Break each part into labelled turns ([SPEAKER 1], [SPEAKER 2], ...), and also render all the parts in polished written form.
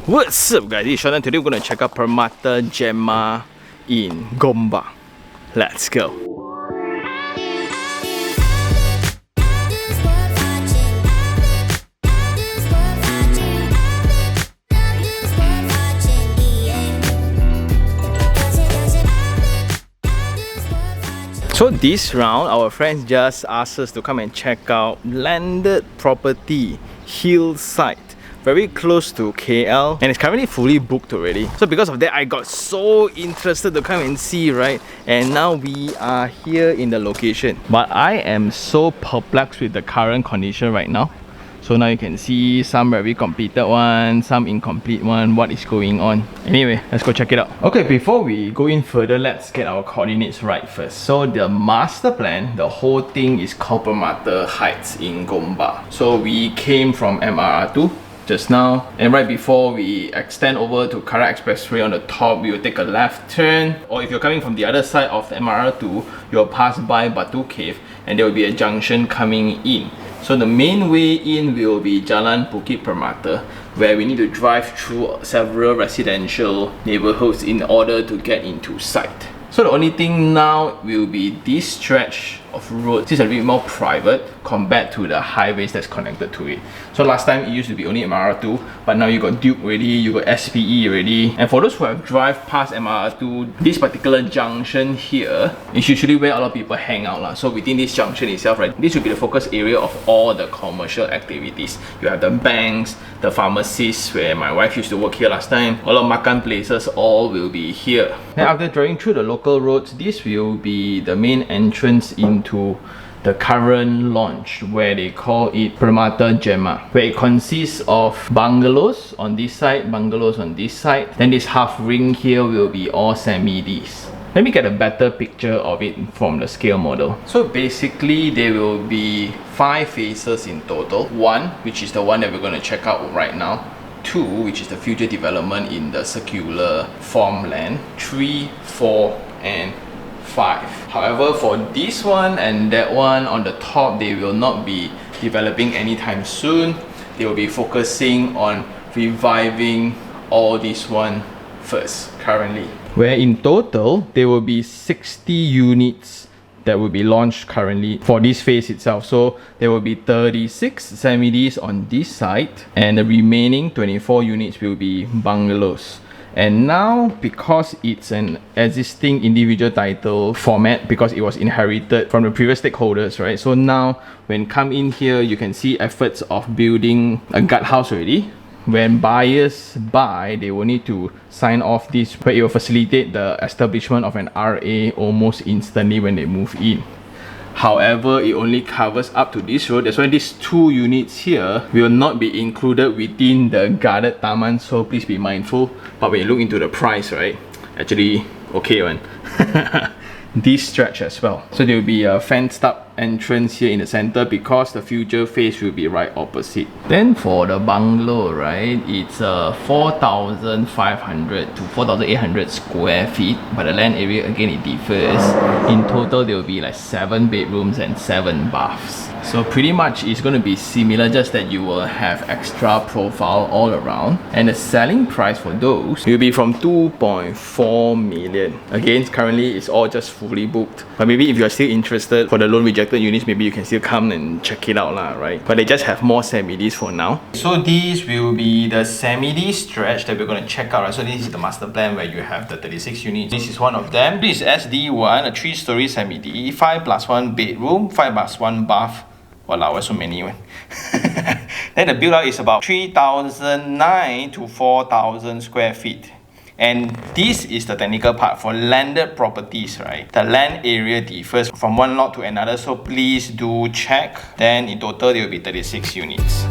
[SPEAKER 1] What's up guys, it's Sean and today we're going to check out Permata Gemma in Gombak. Let's go. So this round, our friends just asked us to come and check out landed property, hillside, very close to KL, and it's currently fully booked already. So because of that, I got so interested to come and see, right? And now we are here in the location. But I am so perplexed with the current condition right now. So now you can see some very completed one, some incomplete one, what is going on. Anyway, let's go check it out. Okay, before we go in further, let's get our coordinates right first. So the master plan, the whole thing is called Permata Heights in Gombak. So we came from MRR2 just now, and right before we extend over to Kara Expressway on the top, we will take a left turn, or if you're coming from the other side of the MRR2, you'll pass by Batu Cave and there will be a junction coming in. So the main way in will be Jalan Bukit Permata, where we need to drive through several residential neighborhoods in order to get into site. So the only thing now will be this stretch of road. This is a bit more private compared to the highways that's connected to it. So last time it used to be only MRR2, but now you got Duke already, you got SPE already. And for those who have drive past MRR2, this particular junction here is usually where a lot of people hang out. So within this junction itself, right, this will be the focus area of all the commercial activities. You have the banks, the pharmacies where my wife used to work here last time, a lot of makan places, all will be here. Then after driving through the local roads, this will be the main entrance into the current launch, where they call it Permata Gemma, where it consists of bungalows on this side, bungalows on this side. Then this half ring here will be all semi-Ds. Let me get a better picture of it from the scale model. So basically there will be 5 phases in total. 1, which is the one that we're going to check out right now. 2, which is the future development in the circular farmland. 3, 4 and 5. However, for this one and that one on the top, they will not be developing anytime soon. They will be focusing on reviving all this one first currently. Where in total, there will be 60 units that will be launched currently for this phase itself. So there will be 36 semi-Ds on this side, and the remaining 24 units will be bungalows. And now, because it's an existing individual title format, because it was inherited from the previous stakeholders, right? So now, when come in here, you can see efforts of building a guardhouse already. When buyers buy, they will need to sign off this, where it will facilitate the establishment of an RA almost instantly when they move in. However, it only covers up to this road. That's why these 2 units here will not be included within the guarded taman, so please be mindful. But when you look into the price, right, actually okay one. This stretch as well. So there will be a fenced up entrance here in the center because the future phase will be right opposite. Then for the bungalow, right, it's 4,500 to 4,800 square feet, but the land area again it differs. In total there will be like 7 bedrooms and 7 baths. So pretty much it's going to be similar, just that you will have extra profile all around. And the selling price for those will be from 2.4 million. Again, currently it's all just fully booked. But maybe if you're still interested for the loan rejected units, maybe you can still come and check it out lah, right? But they just have more semi-Ds for now. So these will be the semi-D stretch that we're going to check out, right? So this is the master plan where you have the 36 units. This is one of them. This is SD1, a 3-story semi-D, 5+1 bedroom, 5+1 bath. Wow, why so many? Then the build out is about 3,009 to 4,000 square feet. And this is the technical part for landed properties, right? The land area differs from one lot to another, so please do check. Then in total, there will be 36 units.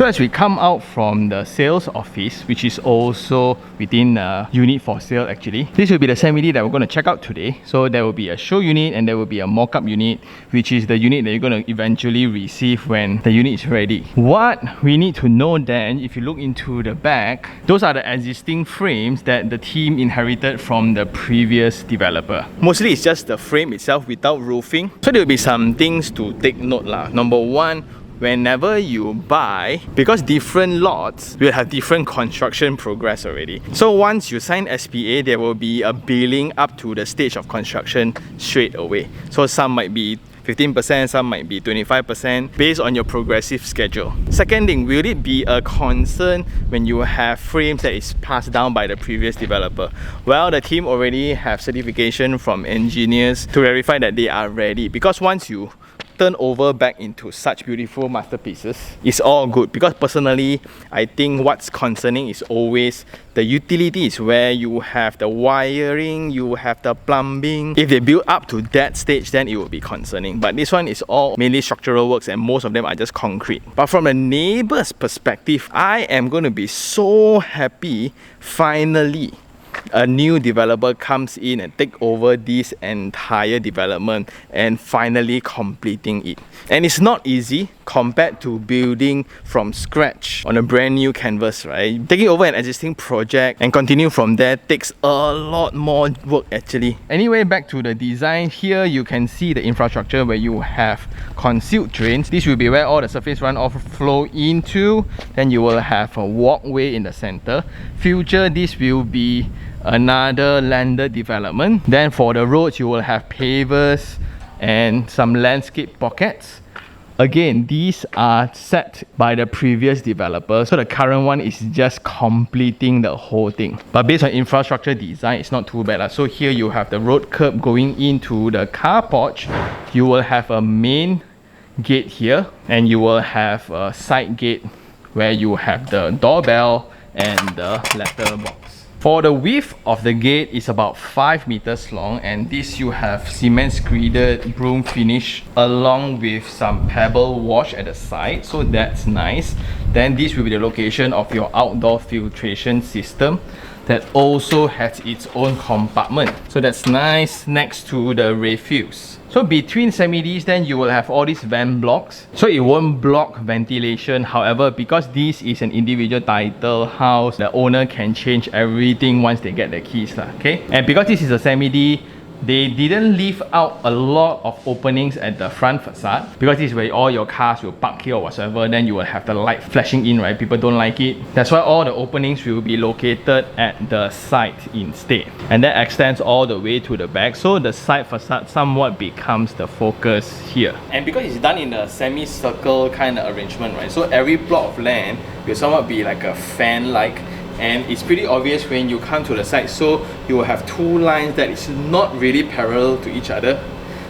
[SPEAKER 1] So as we come out from the sales office, which is also within a unit for sale actually, this will be the semi-D that we're going to check out today. So there will be a show unit and there will be a mock-up unit, which is the unit that you're going to eventually receive when the unit is ready. What we need to know then, if you look into the back, those are the existing frames that the team inherited from the previous developer. Mostly it's just the frame itself without roofing. So there will be some things to take note lah. Number one, whenever you buy, because different lots will have different construction progress already. So once you sign SPA, there will be a billing up to the stage of construction straight away. So some might be 15%, some might be 25% based on your progressive schedule. Second thing, will it be a concern when you have frames that is passed down by the previous developer? Well, the team already have certification from engineers to verify that they are ready, because once you turn over back into such beautiful masterpieces, it's all good. Because personally, I think what's concerning is always the utilities, where you have the wiring, you have the plumbing. If they build up to that stage, then it will be concerning. But this one is all mainly structural works and most of them are just concrete. But from the neighbor's perspective, I am going to be so happy finally a new developer comes in and take over this entire development and finally completing it. And it's not easy compared to building from scratch on a brand new canvas, right? Taking over an existing project and continue from there takes a lot more work actually. Anyway, back to the design. Here you can see the infrastructure where you have concealed drains. This will be where all the surface runoff flow into. Then you will have a walkway in the center. Future, this will be another landed development. Then for the roads, you will have pavers and some landscape pockets. Again, these are set by the previous developer, so the current one is just completing the whole thing. But based on infrastructure design, it's not too bad. So here you have the road curb going into the car porch. You will have a main gate here, and you will have a side gate where you have the doorbell and the letterbox. For the width of the gate is about 5 meters long, and this you have cement screeded broom finish along with some pebble wash at the side, so that's nice. Then this will be the location of your outdoor filtration system that also has its own compartment, so that's nice next to the refuse. So between semi-Ds, then you will have all these vent blocks, so it won't block ventilation. However, because this is an individual title house, the owner can change everything once they get the keys, okay? And because this is a semi-D, they didn't leave out a lot of openings at the front facade, because this is where all your cars will park here or whatsoever. Then you will have the light flashing in, right? People don't like it. That's why all the openings will be located at the side instead, and that extends all the way to the back, so the side facade somewhat becomes the focus here. And because it's done in a semicircle kind of arrangement, right? So every plot of land will somewhat be like a fan-like, and it's pretty obvious when you come to the side. So you will have two lines that is not really parallel to each other,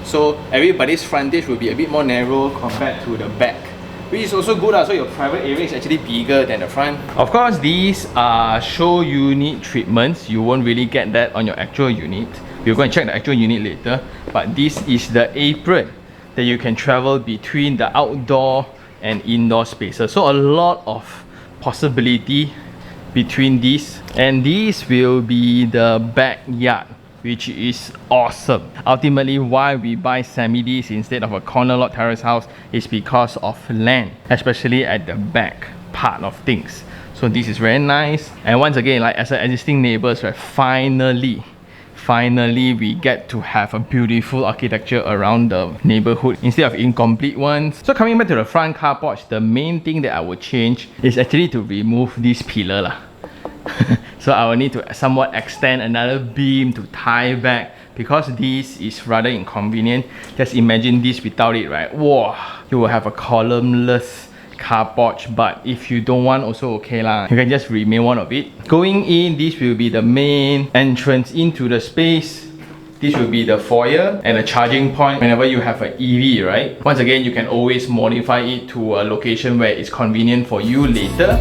[SPEAKER 1] so everybody's frontage will be a bit more narrow compared to the back, which is also good. So your private area is actually bigger than the front. Of course, these are show unit treatments. You won't really get that on your actual unit. We're going to check the actual unit later. But this is the apron that you can travel between the outdoor and indoor spaces. So a lot of possibility between these, and this will be the backyard, which is awesome. Ultimately, why we buy semi-Ds instead of a corner lot terrace house is because of land, especially at the back part of things. So this is very nice. And once again, like as an existing neighbors, right, finally we get to have a beautiful architecture around the neighborhood instead of incomplete ones. So coming back to the front car porch, the main thing that I would change is actually to remove this pillar lah. So I will need to somewhat extend another beam to tie back, because this is rather inconvenient. Just imagine this without it, right? Whoa, you will have a columnless car porch. But if you don't want, also okay lah, you can just remain one of it. Going in, this will be the main entrance into the space. This will be the foyer and a charging point whenever you have an EV, right? Once again, you can always modify it to a location where it's convenient for you later.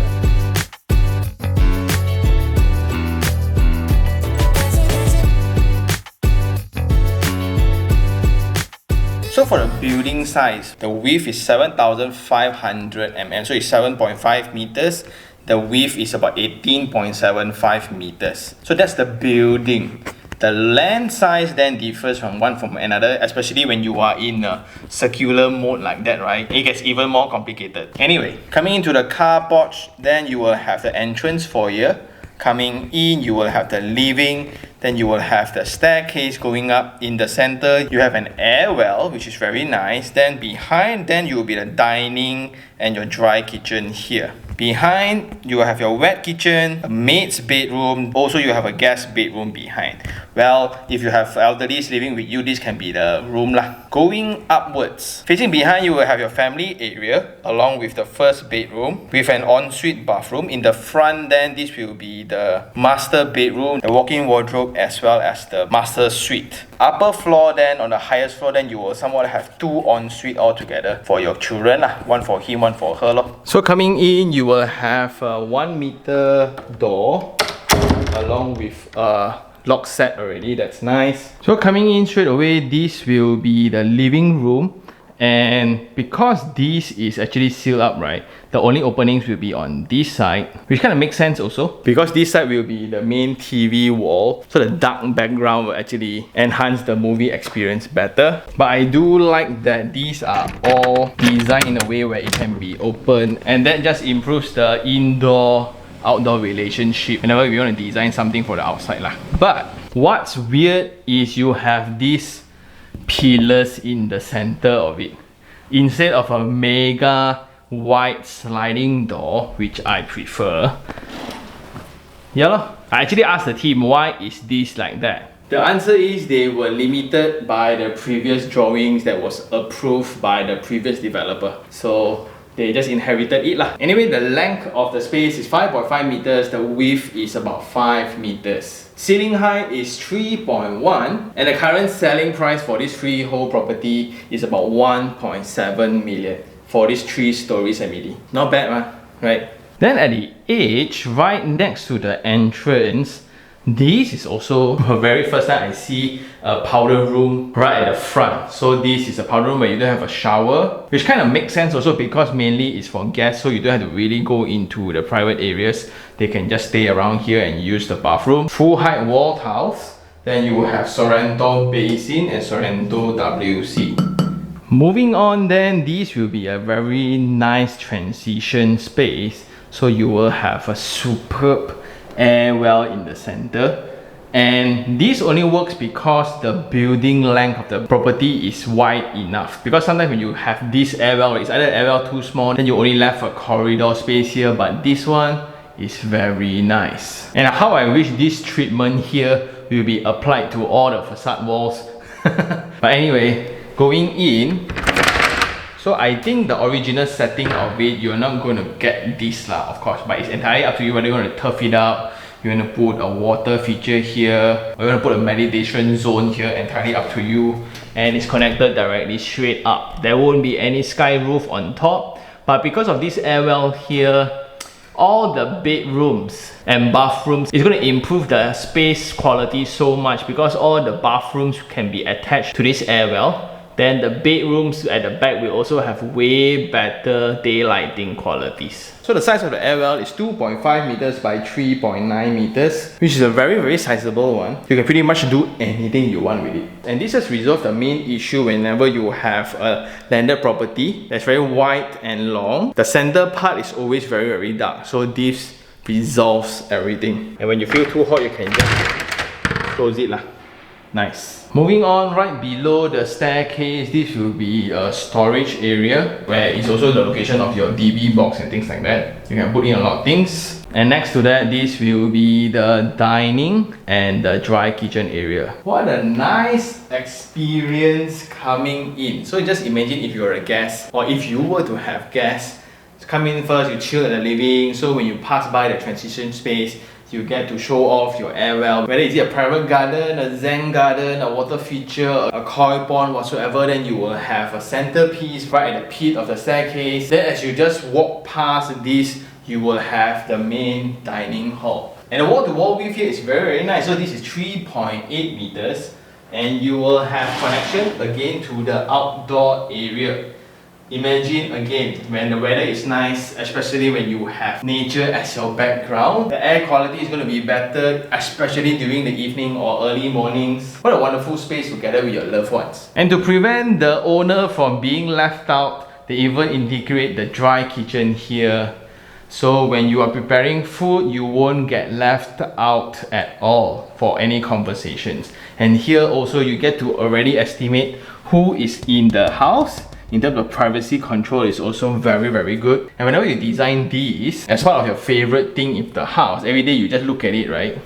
[SPEAKER 1] So for the building size, the width is 7,500 mm, so it's 7.5 meters. The width is about 18.75 meters. So that's the building. The land size then differs from one from another, especially when you are in a circular mode like that, right? It gets even more complicated. Anyway, coming into the carport, then you will have the entrance foyer. Coming in, you will have the living, then you will have the staircase going up. In the center, you have an air well, which is very nice. Then behind, then you will be the dining and your dry kitchen here. Behind, you will have your wet kitchen, a maid's bedroom. Also, you have a guest bedroom behind. Well, if you have elderlies living with you, this can be the room lah. Going upwards, facing behind, you will have your family area along with the first bedroom with an ensuite bathroom. In the front, then this will be the master bedroom, the walk-in wardrobe, as well as the master suite. Upper floor, then on the highest floor, then you will somewhat have two ensuite altogether for your children lah. One for him, one for her lor. So coming in, you will have a 1 meter door along with a lock set already. That's nice. So coming in straight away, this will be the living room. And because this is actually sealed up, right, the only openings will be on this side, which kind of makes sense also because this side will be the main TV wall, so the dark background will actually enhance the movie experience better. But I do like that these are all designed in a way where it can be open, and that just improves the indoor-outdoor relationship whenever we want to design something for the outside lah. But what's weird is you have these pillars in the center of it instead of a mega wide sliding door, which I prefer. Yeah, I actually asked the team, why is this like that? The answer is they were limited by the previous drawings that was approved by the previous developer, so they just inherited it lah. Anyway, the length of the space is 5.5 meters, the width is about 5 meters. Ceiling height is 3.1, and the current selling price for this freehold property is about 1.7 million for this 3 stories MED. Not bad, right? Then at the edge, right next to the entrance, this is also the very first time I see a powder room right at the front. So this is a powder room where you don't have a shower, which kind of makes sense also because mainly it's for guests, so you don't have to really go into the private areas. They can just stay around here and use the bathroom. Full height wall tiles. Then you will have Sorrento basin and Sorrento WC. Moving on, then this will be a very nice transition space. So you will have a superb air well in the center, and this only works because the building length of the property is wide enough. Because sometimes when you have this air well, it's either air well too small, then you only left a corridor space here, but this one is very nice. And how I wish this treatment here will be applied to all the facade walls. But anyway, going in, so I think the original setting of it, you're not going to get this lah, of course, but it's entirely up to you whether you want to turf it out, you want to put a water feature here, or you want to put a meditation zone here, entirely up to you. And it's connected directly straight up. There won't be any sky roof on top, but because of this air well here, all the bedrooms and bathrooms is going to improve the space quality so much because all the bathrooms can be attached to this air well. Then the bedrooms at the back will also have way better daylighting qualities. So the size of the air well is 2.5 meters by 3.9 meters, which is a very sizable one. You can pretty much do anything you want with it. And this has resolved the main issue whenever you have a landed property that's very wide and long. The center part is always very dark. So this resolves everything. And when you feel too hot, you can just close it lah. Nice. Moving on, right below the staircase, this will be a storage area where it's also the location of your DB box and things like that. You can put in a lot of things. And next to that, this will be the dining and the dry kitchen area. What a nice experience coming in. So just imagine if you're a guest, or if you were to have guests, come in first, you chill at the living, so when you pass by the transition space, you get to show off your air well. Whether it's a private garden, a zen garden, a water feature, a koi pond, whatsoever, then you will have a centerpiece right at the pit of the staircase. Then as you just walk past this, you will have the main dining hall. And the wall-to-wall width here is very nice. So this is 3.8 meters and you will have connection again to the outdoor area. Imagine again, when the weather is nice, especially when you have nature as your background, the air quality is going to be better, especially during the evening or early mornings. What a wonderful space together with your loved ones. And to prevent the owner from being left out, they even integrate the dry kitchen here. So when you are preparing food, you won't get left out at all for any conversations. And here also you get to already estimate who is in the house. In terms of privacy control, is also very good. And whenever you design these as part of your favorite thing in the house, every day you just look at it, right?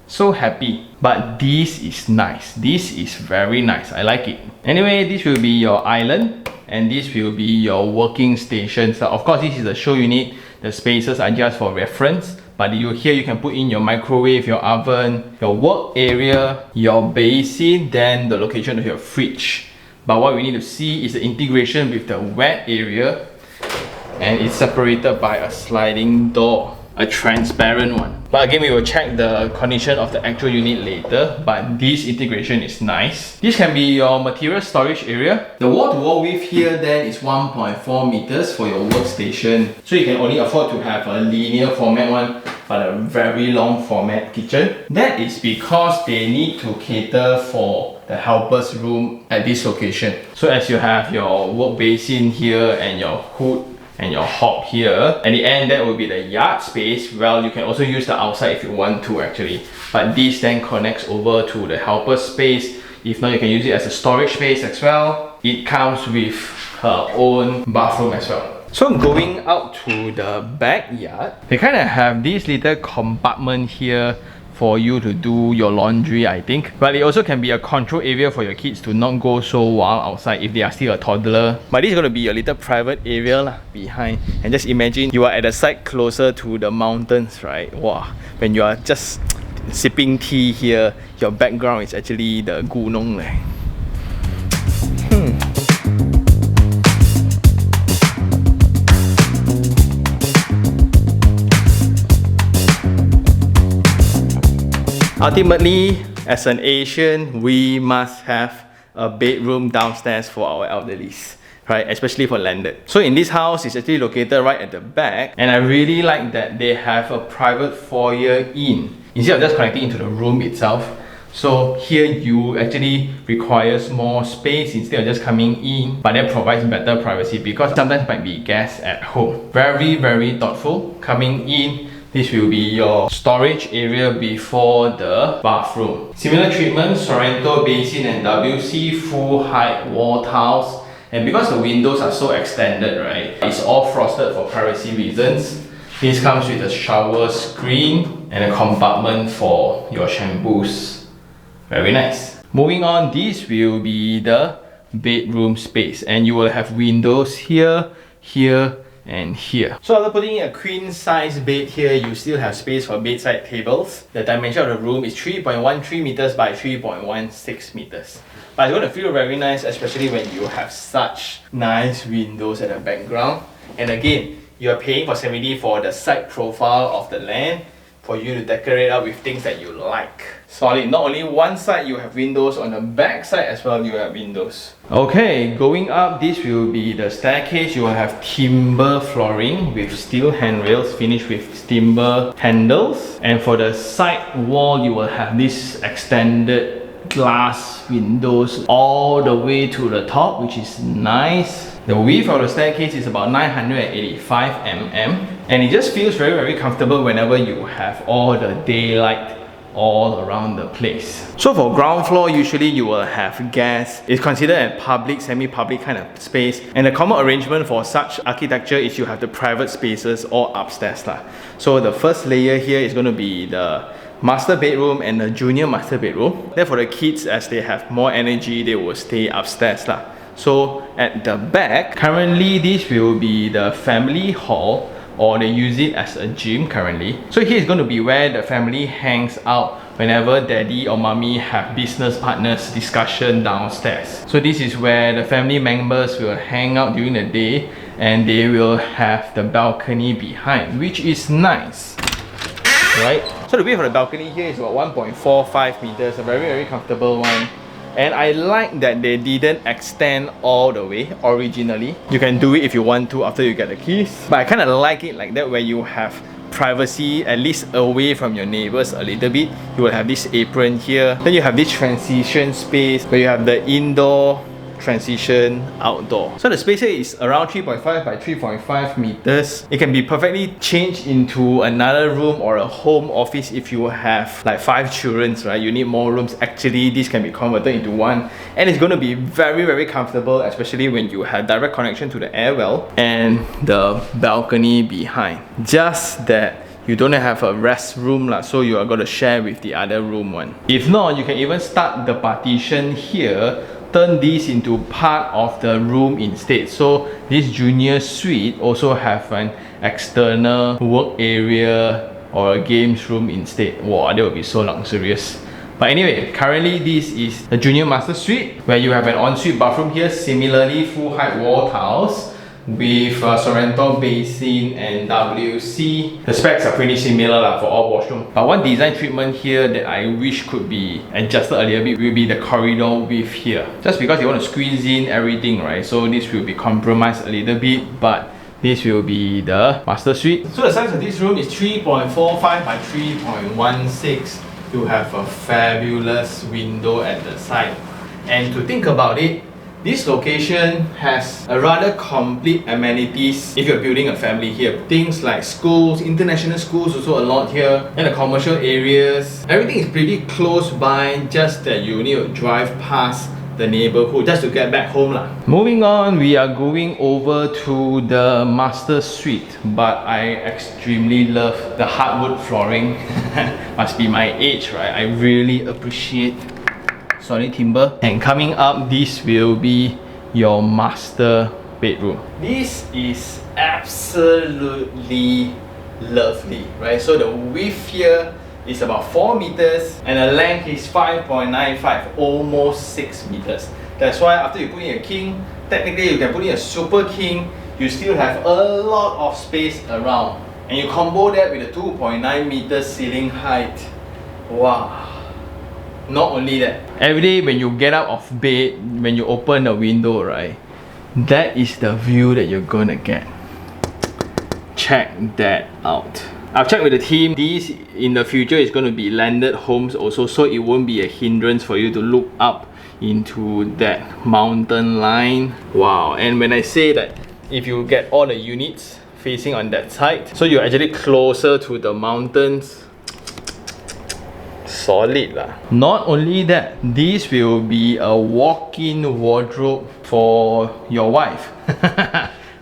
[SPEAKER 1] So happy. But this is nice. This is very nice. I like it. Anyway, this will be your island, and this will be your working station. So of course, this is the show unit. The spaces are just for reference. But here you can put in your microwave, your oven, your work area, your basin, then the location of your fridge. But what we need to see is the integration with the wet area, and it's separated by a sliding door, a transparent one. But again, we will check the condition of the actual unit later, but this integration is nice. This can be your material storage area. The wall-to-wall width here then is 1.4 meters for your workstation. So you can only afford to have a linear format one, but a very long format kitchen. That is because they need to cater for the helper's room at this location. So as you have your work basin here and your hood and your hob here, at the end that will be the yard space. Well, you can also use the outside if you want to actually, but this then connects over to the helper's space. If not, you can use it as a storage space as well. It comes with her own bathroom as well. So going out to the backyard, they kind of have this little compartment here for you to do your laundry, I think. But it also can be a control area for your kids to not go so wild outside if they are still a toddler. But this is going to be your little private area behind. And just imagine you are at a site closer to the mountains, right? Wow, when you are just sipping tea here, your background is actually the gunung. Ultimately, as an Asian, we must have a bedroom downstairs for our elderlies, right? Especially for landed. So in this house, it's actually located right at the back, and I really like that they have a private foyer in, instead of just connecting into the room itself. So here you actually requires more space instead of just coming in, but that provides better privacy because sometimes might be guests at home. Very thoughtful. Coming in, this will be your storage area before the bathroom. Similar treatment, Sorrento basin and WC full height wall tiles. And because the windows are so extended, right, it's all frosted for privacy reasons. This comes with a shower screen and a compartment for your shampoos. Very nice. Moving on, this will be the bedroom space, and you will have windows here, here, and here. So after putting in a queen size bed here, you still have space for bedside tables. The dimension of the room is 3.13 meters by 3.16 meters. But it's going to feel very nice, especially when you have such nice windows at the background. And again, you are paying for 70 for the side profile of the land for you to decorate up with things that you like. Solid. Not only one side you have windows, on the back side as well you have windows. Okay, going up, this will be the staircase. You will have timber flooring with steel handrails finished with timber handles. And for the side wall, you will have this extended glass windows all the way to the top, which is nice. The width of the staircase is about 985 mm, and it just feels very comfortable whenever you have all the daylight all around the place. So for ground floor, usually you will have gas. It's considered a public, semi-public kind of space, and the common arrangement for such architecture is you have the private spaces all upstairs. So the first layer here is going to be the master bedroom and the junior master bedroom. Then for the kids, as they have more energy, they will stay upstairs. So at the back, currently this will be the family hall, or they use it as a gym currently. So here is going to be where the family hangs out whenever daddy or mommy have business partners discussion downstairs. So this is where the family members will hang out during the day, and they will have the balcony behind, which is nice, right? So the width of the balcony here is about 1.45 meters, a very comfortable one. And I like that they didn't extend all the way originally. You can do it if you want to after you get the keys. But I kind of like it like that, where you have privacy at least away from your neighbors a little bit. You will have this apron here. Then you have this transition space where you have the indoor transition outdoor. So the space here is around 3.5 by 3.5 meters. It can be perfectly changed into another room or a home office if you have like 5 children, right? You need more rooms. Actually, this can be converted into one, and it's going to be very comfortable, especially when you have direct connection to the air well and the balcony behind. Just that you don't have a rest room lah, so you are going to share with the other room one. If not, you can even start the partition here, turn this into part of the room instead. So this junior suite also have an external work area or a games room instead. Wow, that would be so luxurious. But anyway, currently this is the junior master suite, where you have an ensuite bathroom here, similarly full height wall tiles with Sorrento basin and WC. The specs are pretty similar for all washroom. But one design treatment here that I wish could be adjusted a little bit will be the corridor width here. Just because you want to squeeze in everything, right? So this will be compromised a little bit, but this will be the master suite. So the size of this room is 3.45 by 3.16. You have a fabulous window at the side. And to think about it, this location has a rather complete amenities if you're building a family here. Things like schools, international schools also a lot here, and the commercial areas. Everything is pretty close by, just that you need to drive past the neighborhood just to get back home lah. Moving on, we are going over to the master suite, but I extremely love the hardwood flooring. Must be my age, right? I really appreciate solid timber. And coming up, this will be your master bedroom. This is absolutely lovely, right? So the width here is about 4 meters and the length is 5.95, almost 6 meters. That's why after you put in a king, technically you can put in a super king, you still have a lot of space around. And you combo that with a 2.9 meter ceiling height. Wow. Not only that, every day when you get out of bed, when you open the window, right, that is the view that you're gonna get. Check that out. I've checked with the team, these in the future is going to be landed homes also, so it won't be a hindrance for you to look up into that mountain line. Wow. And when I say that if you get all the units facing on that side, so you're actually closer to the mountains. Solid lah. Not only that, this will be a walk-in wardrobe for your wife.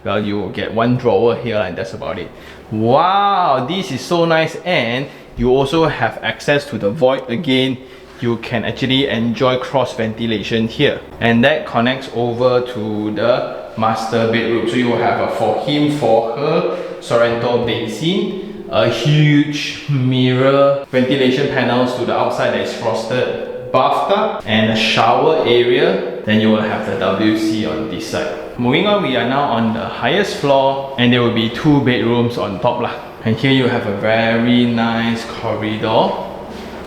[SPEAKER 1] Well, you will get one drawer here and that's about it. Wow, this is so nice, and you also have access to the void again. You can actually enjoy cross ventilation here, and that connects over to the master bedroom. So you will have a for him, for her, Sorrento basin, a huge mirror, ventilation panels to the outside that is frosted, bathtub, and a shower area. Then you will have the WC on this side. Moving on, we are now on the highest floor, and there will be 2 bedrooms on top lah. And here you have a very nice corridor.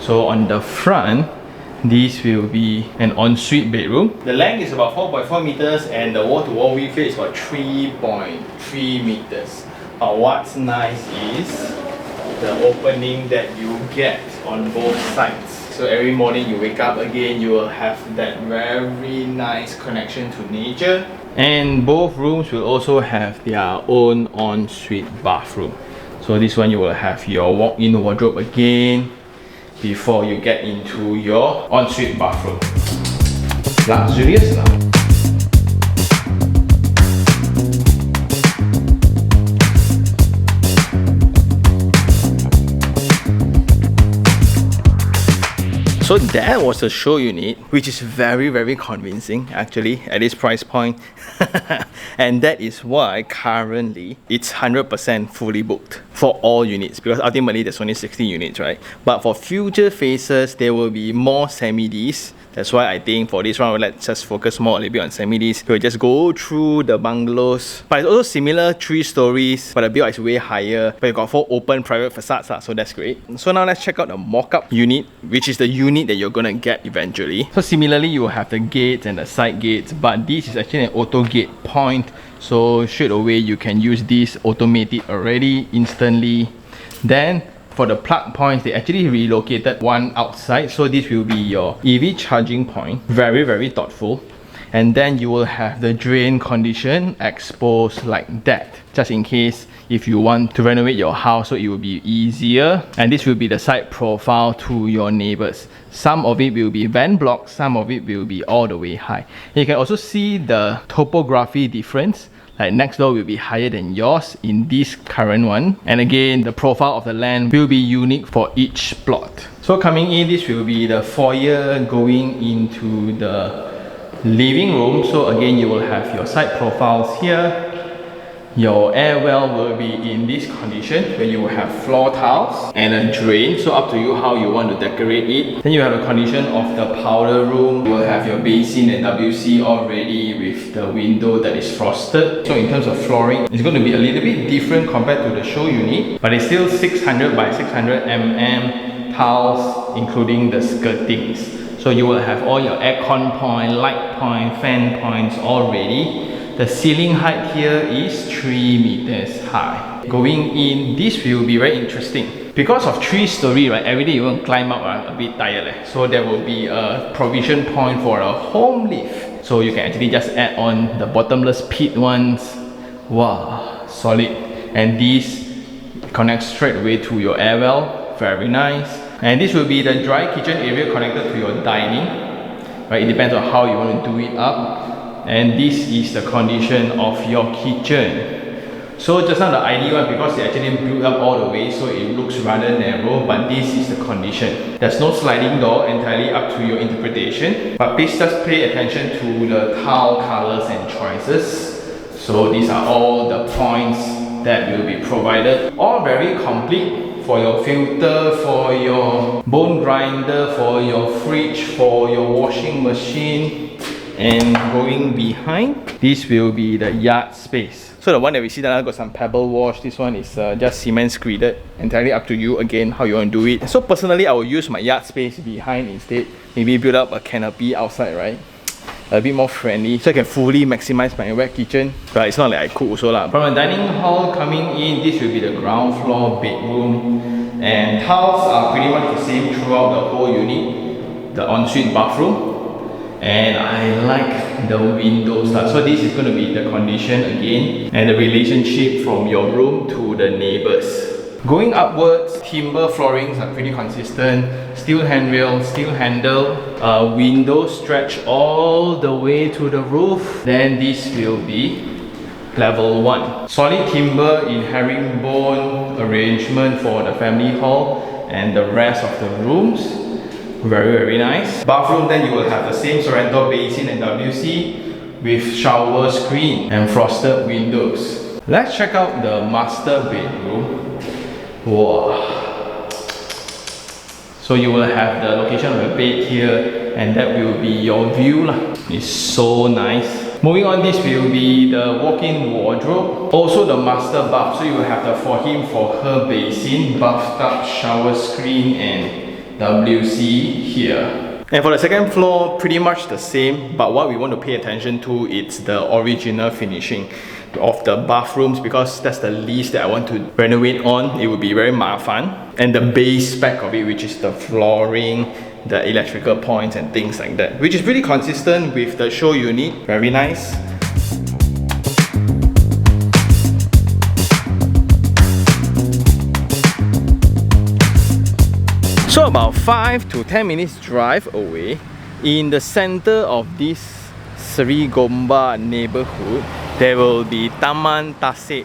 [SPEAKER 1] So on the front, this will be an ensuite bedroom. The length is about 4.4 meters and the wall-to-wall width is about 3.3 meters. But what's nice is the opening that you get on both sides. So every morning you wake up again, you will have that very nice connection to nature. And both rooms will also have their own ensuite bathroom. So this one you will have your walk-in wardrobe again before you get into your ensuite bathroom. Luxurious lah. So that was the show unit, which is very convincing actually at this price point. And that is why currently it's 100% fully booked for all units, because ultimately there's only 60 units, right? But for future phases, there will be more semi-Ds That's why I think for this round, let's just focus more a little bit on semi-detached. We'll just go through the bungalows. But it's also similar 3 stories, but the build is way higher. But you got 4 open private facades, so that's great. So now let's check out the Mockup unit, which is the unit that you're gonna get eventually. So similarly, you will have the gates and the side gates, but this is actually an auto gate point. So straight away, you can use this automated already instantly. Then for the plug points, they actually relocated one outside. So this will be your EV charging point. Very, very thoughtful. And then you will have the drain condition exposed like that, just in case if you want to renovate your house, so it will be easier. And this will be the side profile to your neighbors. Some of it will be vent blocks, some of it will be all the way high. And you can also see the topography difference. Like next door will be higher than yours in this current one. And again, the profile of the land will be unique for each plot. So coming in, this will be the foyer going into the living room. So again, you will have your side profiles here. Your air well will be in this condition where you will have floor tiles and a drain. So up to you how you want to decorate it. Then you have a condition of the powder room. You will have your basin and WC already with the window that is frosted. So in terms of flooring, it's going to be a little bit different compared to the show unit, but it's still 600 by 600 mm tiles, including the skirtings. So you will have all your aircon point, light point, fan points all ready. The ceiling height here is 3 meters high. Going in, this will be very interesting. Because of 3-story, right, every day you want to climb up, a bit tired. So there will be a provision point for a home lift. So you can actually just add on the bottomless pit ones. Wow, solid. And this connects straight away to your air well. Very nice. And this will be the dry kitchen area connected to your dining. Right, it depends on how you want to do it up. And this is the condition of your kitchen. So just now the ID one, because they actually built up all the way, so it looks rather narrow, but this is the condition. There's no sliding door, entirely up to your interpretation. But please just pay attention to the tile colors and choices. So these are all the points that will be provided. All very complete for your filter, for your bone grinder, for your fridge, for your washing machine. And going behind, this will be the yard space. So the one that we see that got some pebble wash, this one is just cement screeded. Entirely up to you again how you want to do it. So personally, I will use my yard space behind instead. Maybe build up a canopy outside, right? A bit more friendly, so I can fully maximize my wet kitchen. But it's not like I cook also lah. From the dining hall coming in, this will be the ground floor bedroom. And tiles are pretty much the same throughout the whole unit. The ensuite bathroom. And I like the windows. So this is going to be the condition again, and the relationship from your room to the neighbors. Going upwards, timber floorings are pretty consistent. Steel handrail, steel handle. Windows stretch all the way to the roof. Then this will be level 1. Solid timber in herringbone arrangement for the family hall and the rest of the rooms. Very, very nice. Bathroom, then you will have the same Sorrento basin and WC with shower screen and frosted windows. Let's check out the master bedroom. Wow. So you will have the location of the bed here, and that will be your view lah. It's so nice. Moving on, this will be the walk-in wardrobe. Also the master bath. So you will have the for him, for her basin, bathtub, shower screen, and WC here. And for the second floor, pretty much the same, but what we want to pay attention to is the original finishing of the bathrooms, because that's the least that I want to renovate on. It would be very mafan. And the base spec of it, which is the flooring, the electrical points and things like that, which is pretty consistent with the show unit. Very nice. So about 5 to 10 minutes drive away, in the center of this Sri Gombak neighborhood, there will be Taman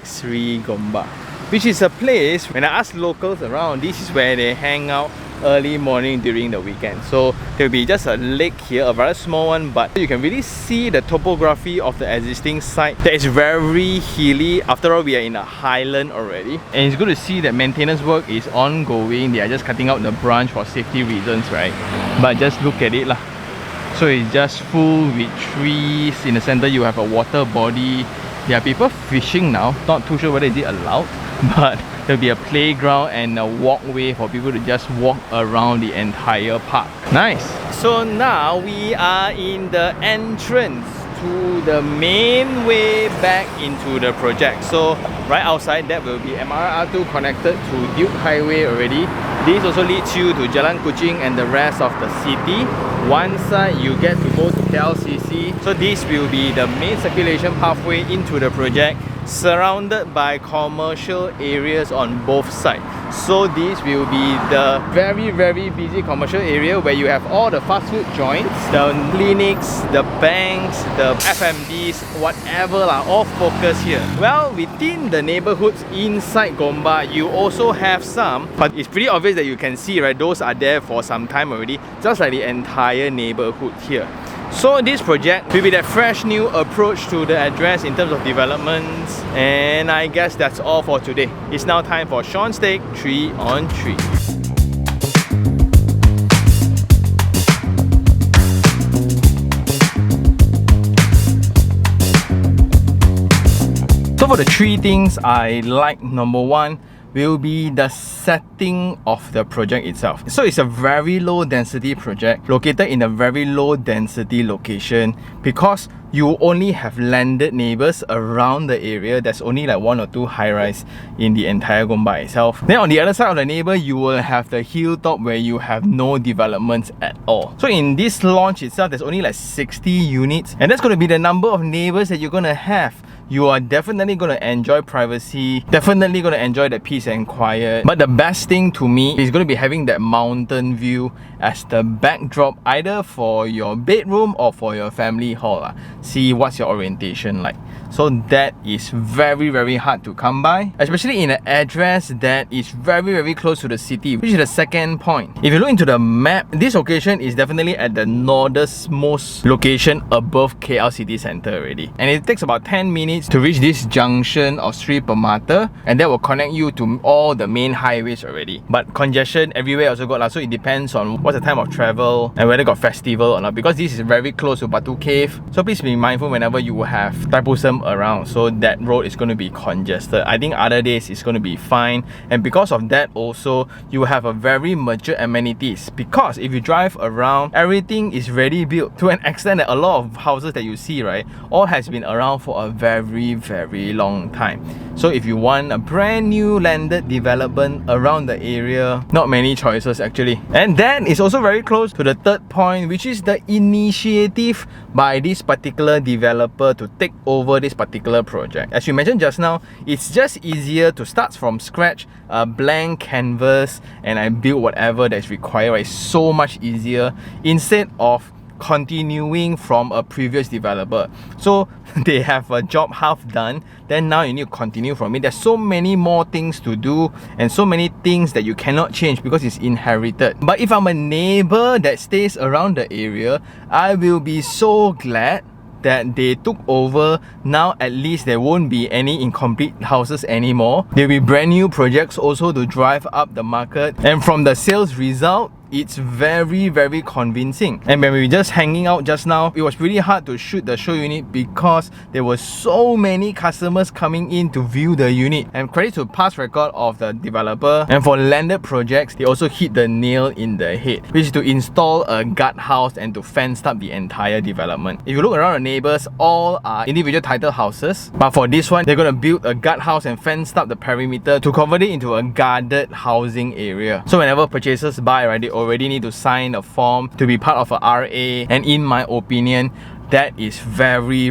[SPEAKER 1] Sri Gombak, which is a place, when I ask locals around, this is where they hang out early morning during the weekend. So there will be just a lake here, a very small one, but you can really see the topography of the existing site that is very hilly. After all, we are in a highland already, and it's good to see that maintenance work is ongoing. They are just cutting out the branch for safety reasons, right? But just look at it lah. So it's just full with trees. In the center you have a water body. There are people fishing now. Not too sure whether is it allowed, but there'll be a playground and a walkway for people to just walk around the entire park. Nice. So now we are in the entrance to the main way back into the project. So right outside that will be MRR2 connected to Duke Highway already. This also leads you to Jalan Kuching and the rest of the city. One side you get to go to KLCC. So this will be the main circulation pathway into the project, surrounded by commercial areas on both sides. So this will be the very busy commercial area where you have all the fast food joints, the clinics, the banks, the F&Bs, whatever are all focused here. Well, within the neighborhoods inside Gombak, you also have some, but it's pretty obvious that you can see, right, those are there for some time already, just like the entire neighborhood here. So this project will be that fresh new approach to the address in terms of developments. And I guess that's all for today. It's now time for Sean's Take 3 on 3. So for the 3 things I like, number 1 will be the setting of the project itself. So it's a very low density project located in a very low density location because you only have landed neighbors around the area. There's only like 1 or 2 high-rise in the entire Gombak itself. Then on the other side of the neighbor, you will have the hilltop where you have no developments at all. So in this launch itself, there's only like 60 units, and that's going to be the number of neighbors that you're going to have. You are definitely going to enjoy privacy, definitely going to enjoy the peace and quiet. But the best thing to me is going to be having that mountain view as the backdrop, either for your bedroom or for your family hall. See what's your orientation like. So that is very hard to come by, especially in an address that is very close to the city, which is the second point. If you look into the map, this location is definitely at the northernmost location above KL city center already, and it takes about 10 minutes to reach this junction of Sri Permata, and that will connect you to all the main highways already. But congestion everywhere also got, so it depends on what's the time of travel and whether got festival or not, because this is very close to Batu Cave. So please be mindful whenever you have Taipusam around, so that road is going to be congested. I think other days it's going to be fine, and because of that also you have a very mature amenities, because if you drive around, everything is ready built to an extent that a lot of houses that you see, right, all has been around for a very long time. So if you want a brand new landed development around the area, not many choices actually. And that is also very close to the third point, which is the initiative by this particular developer to take over this particular project. As you mentioned just now, it's just easier to start from scratch, a blank canvas, and I build whatever that's required. It's so much easier instead of continuing from a previous developer. So they have a job half done, then now you need to continue from it. There's so many more things to do and so many things that you cannot change because it's inherited. But if I'm a neighbor that stays around the area, I will be so glad that they took over. Now at least there won't be any incomplete houses anymore. There'll be brand new projects also to drive up the market, and from the sales result, it's very convincing. And when we were just hanging out just now, it was really hard to shoot the show unit because there were so many customers coming in to view the unit. And credit to past record of the developer, and for landed projects, they also hit the nail in the head, which is to install a guardhouse and to fence up the entire development. If you look around the neighbors, all are individual title houses, but for this one, they're going to build a guardhouse and fence up the perimeter to convert it into a guarded housing area. So whenever purchasers buy, right, they already need to sign a form to be part of a RA, and in my opinion, that is very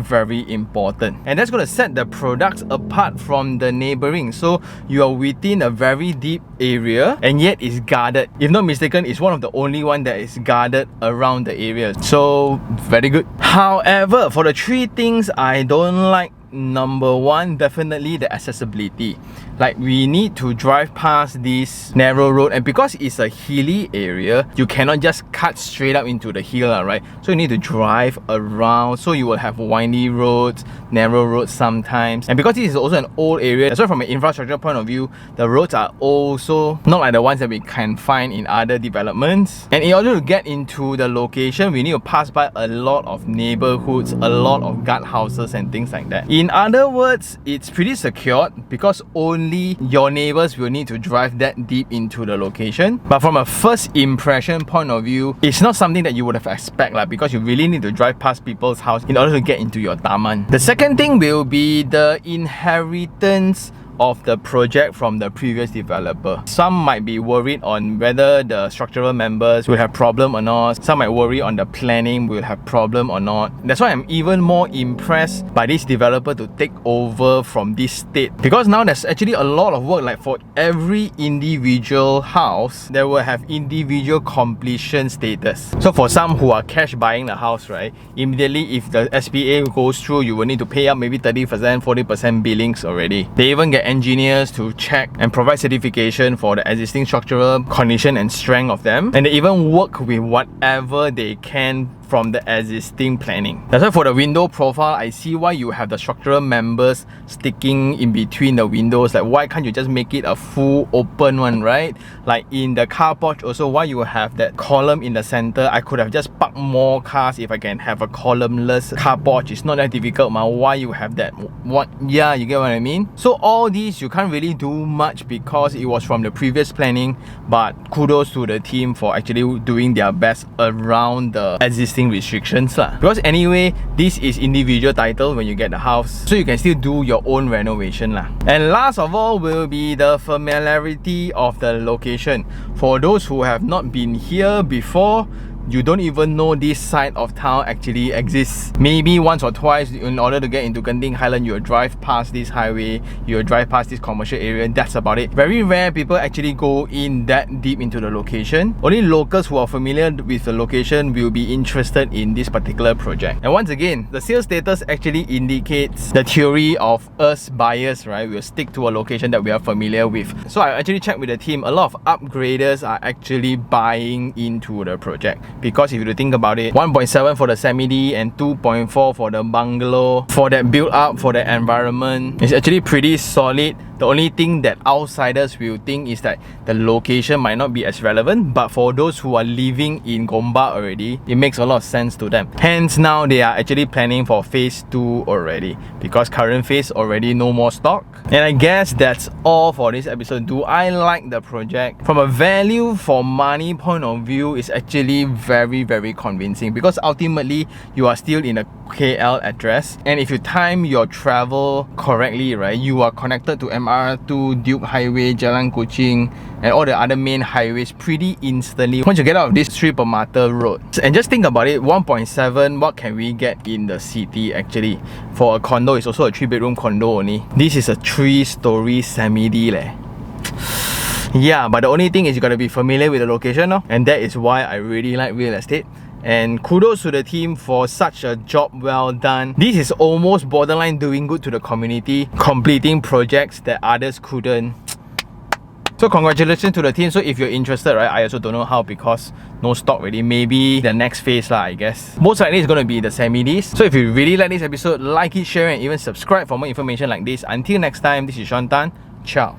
[SPEAKER 1] important, and that's going to set the products apart from the neighboring. So you are within a very deep area and yet it's guarded. If not mistaken, it's one of the only one that is guarded around the area. So very good. However, for the 3 things I don't like number one, definitely the accessibility. Like, we need to drive past this narrow road, and because it's a hilly area, you cannot just cut straight up into the hill, right? So you need to drive around, so you will have windy roads, narrow roads sometimes. And because this is also an old area, that's why from an infrastructure point of view, the roads are also not like the ones that we can find in other developments. And in order to get into the location, we need to pass by a lot of neighborhoods, a lot of guardhouses and things like that. In other words, it's pretty secured because only your neighbors will need to drive that deep into the location. But from a first impression point of view, it's not something that you would have expected, because you really need to drive past people's house in order to get into your taman. The second thing will be the inheritance of the project from the previous developer. Some might be worried on whether the structural members will have problem or not. Some might worry on the planning will have problem or not. That's why I'm even more impressed by this developer to take over from this state, because now there's actually a lot of work. Like, for every individual house, there will have individual completion status. So for some who are cash buying the house, right, immediately if the SPA goes through, you will need to pay up maybe 30%, 40% billings already. They even get engineers to check and provide certification for the existing structural condition and strength of them, and they even work with whatever they can from the existing planning. That's why for the window profile, I see why you have the structural members sticking in between the windows. Like, why can't you just make it a full open one, right? Like in the car porch also, why you have that column in the center? I could have just parked more cars if I can have a columnless car porch. It's not that difficult, man. Why you have that? What? Yeah, you get what I mean? So all these, you can't really do much because it was from the previous planning, but kudos to the team for actually doing their best around the existing restrictions lah. Because anyway, this is individual title when you get the house, so you can still do your own renovation lah. And last of all will be the familiarity of the location. For those who have not been here before, you don't even know this side of town actually exists. Maybe once or twice in order to get into Genting Highland, you'll drive past this highway, you'll drive past this commercial area, that's about it. Very rare people actually go in that deep into the location. Only locals who are familiar with the location will be interested in this particular project. And once again, the sales status actually indicates the theory of us buyers, right? We'll stick to a location that we are familiar with. So I actually checked with the team, a lot of upgraders are actually buying into the project. Because if you think about it, 1.7 for the semi-D and 2.4 for the bungalow, for that build up, for the environment, it's actually pretty solid. The only thing that outsiders will think is that the location might not be as relevant, but for those who are living in Gombak already, it makes a lot of sense to them. Hence now they are actually planning for phase 2 already, because current phase already no more stock. And I guess that's all for this episode. Do I like the project? From a value for money point of view, it's actually very convincing, because ultimately you are still in a KL address, and if you time your travel correctly, right, you are connected to MR2, Duke Highway, Jalan Kuching, and all the other main highways pretty instantly once you get out of this 3 Permata road. And just think about it, 1.7, what can we get in the city actually? For a condo, it's also a 3-bedroom condo only. This is a 3-story semi-D leh. Yeah, but the only thing is you gotta be familiar with the location, no? And that is why I really like real estate. And kudos to the team for such a job well done. This is almost borderline doing good to the community, completing projects that others couldn't. So congratulations to the team. So if you're interested, right, I also don't know how because no stock really. Maybe the next phase lah, I guess. Most likely it's going to be the semi-Ds. So if you really like this episode, like it, share, and even subscribe for more information like this. Until next time, this is Sean Tan. Ciao.